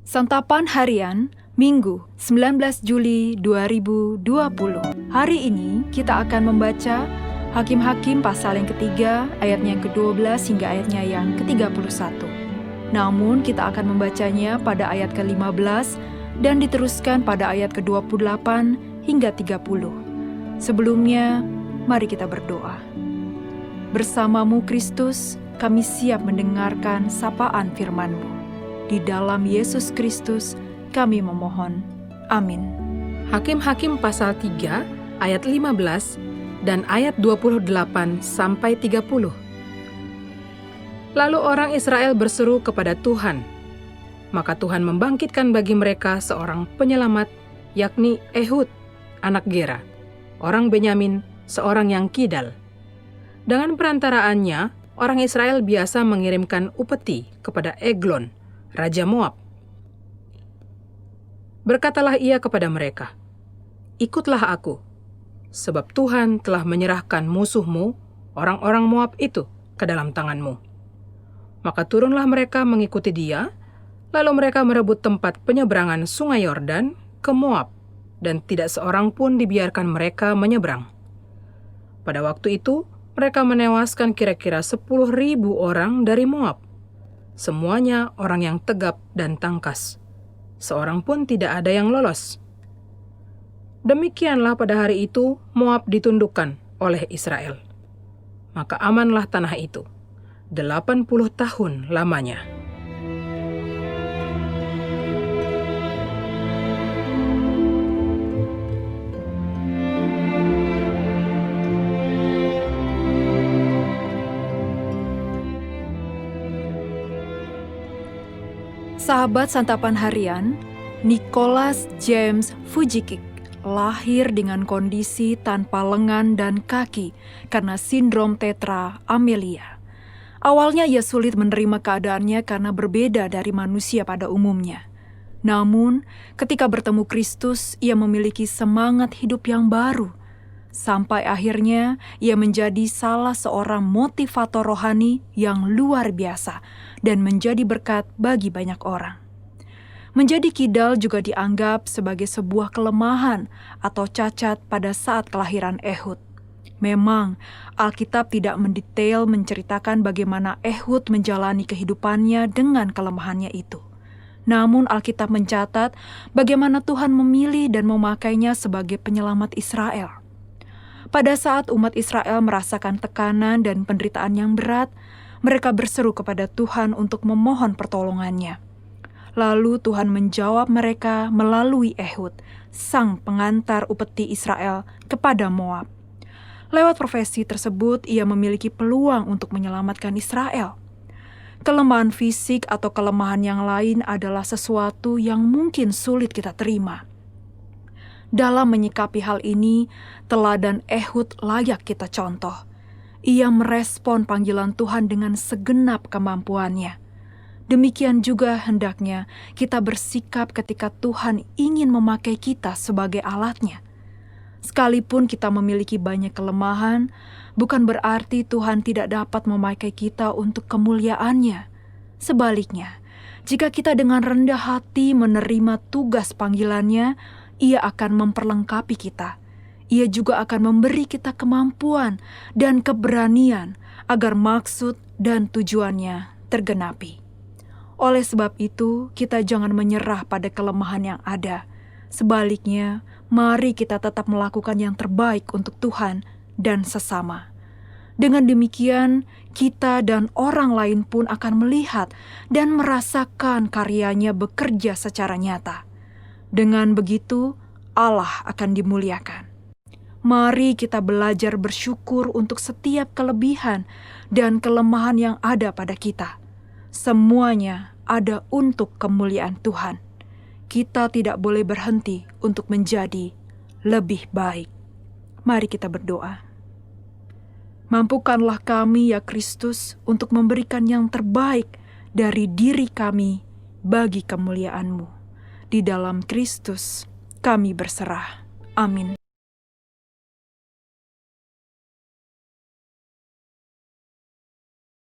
Santapan Harian, Minggu, 19 Juli 2020. Hari ini kita akan membaca Hakim-Hakim pasal yang ketiga, ayatnya yang ke-12 hingga ayatnya yang ke-31. Namun kita akan membacanya pada ayat ke-15 dan diteruskan pada ayat ke-28 hingga 30. Sebelumnya, mari kita berdoa. Bersamamu Kristus, kami siap mendengarkan sapaan firman-Mu. Di dalam Yesus Kristus, kami memohon. Amin. Hakim-Hakim pasal 3, ayat 15 dan ayat 28 sampai 30. Lalu orang Israel berseru kepada Tuhan. Maka Tuhan membangkitkan bagi mereka seorang penyelamat, yakni Ehud, anak Gera, orang Benyamin, seorang yang kidal. Dengan perantaraannya, orang Israel biasa mengirimkan upeti kepada Eglon, Raja Moab. Berkatalah ia kepada mereka, "Ikutlah aku, sebab Tuhan telah menyerahkan musuhmu, orang-orang Moab itu, ke dalam tanganmu." Maka turunlah mereka mengikuti dia, lalu mereka merebut tempat penyeberangan sungai Yordan ke Moab, dan tidak seorang pun dibiarkan mereka menyeberang. Pada waktu itu, mereka menewaskan kira-kira 10.000 orang dari Moab. Semuanya orang yang tegap dan tangkas. Seorang pun tidak ada yang lolos. Demikianlah pada hari itu Moab ditundukkan oleh Israel. Maka amanlah tanah itu. 80 tahun lamanya. Sahabat Santapan Harian, Nicholas James Fujikik lahir dengan kondisi tanpa lengan dan kaki karena sindrom tetra amelia. Awalnya ia sulit menerima keadaannya karena berbeda dari manusia pada umumnya. Namun, ketika bertemu Kristus, ia memiliki semangat hidup yang baru. Sampai akhirnya ia menjadi salah seorang motivator rohani yang luar biasa dan menjadi berkat bagi banyak orang. Menjadi kidal juga dianggap sebagai sebuah kelemahan atau cacat pada saat kelahiran Ehud. Memang, Alkitab tidak mendetail menceritakan bagaimana Ehud menjalani kehidupannya dengan kelemahannya itu. Namun Alkitab mencatat bagaimana Tuhan memilih dan memakainya sebagai penyelamat Israel. Pada saat umat Israel merasakan tekanan dan penderitaan yang berat, mereka berseru kepada Tuhan untuk memohon pertolongannya. Lalu Tuhan menjawab mereka melalui Ehud, sang pengantar upeti Israel kepada Moab. Lewat profesi tersebut, ia memiliki peluang untuk menyelamatkan Israel. Kelemahan fisik atau kelemahan yang lain adalah sesuatu yang mungkin sulit kita terima. Dalam menyikapi hal ini, teladan Ehud layak kita contoh. Ia merespon panggilan Tuhan dengan segenap kemampuannya. Demikian juga hendaknya kita bersikap ketika Tuhan ingin memakai kita sebagai alatnya. Sekalipun kita memiliki banyak kelemahan, bukan berarti Tuhan tidak dapat memakai kita untuk kemuliaannya. Sebaliknya, jika kita dengan rendah hati menerima tugas panggilannya, Ia akan memperlengkapi kita. Ia juga akan memberi kita kemampuan dan keberanian agar maksud dan tujuannya tergenapi. Oleh sebab itu, kita jangan menyerah pada kelemahan yang ada. Sebaliknya, mari kita tetap melakukan yang terbaik untuk Tuhan dan sesama. Dengan demikian, kita dan orang lain pun akan melihat dan merasakan karyanya bekerja secara nyata. Dengan begitu, Allah akan dimuliakan. Mari kita belajar bersyukur untuk setiap kelebihan dan kelemahan yang ada pada kita. Semuanya ada untuk kemuliaan Tuhan. Kita tidak boleh berhenti untuk menjadi lebih baik. Mari kita berdoa. Mampukanlah kami ya Kristus untuk memberikan yang terbaik dari diri kami bagi kemuliaan-Mu. Di dalam Kristus kami berserah. Amin.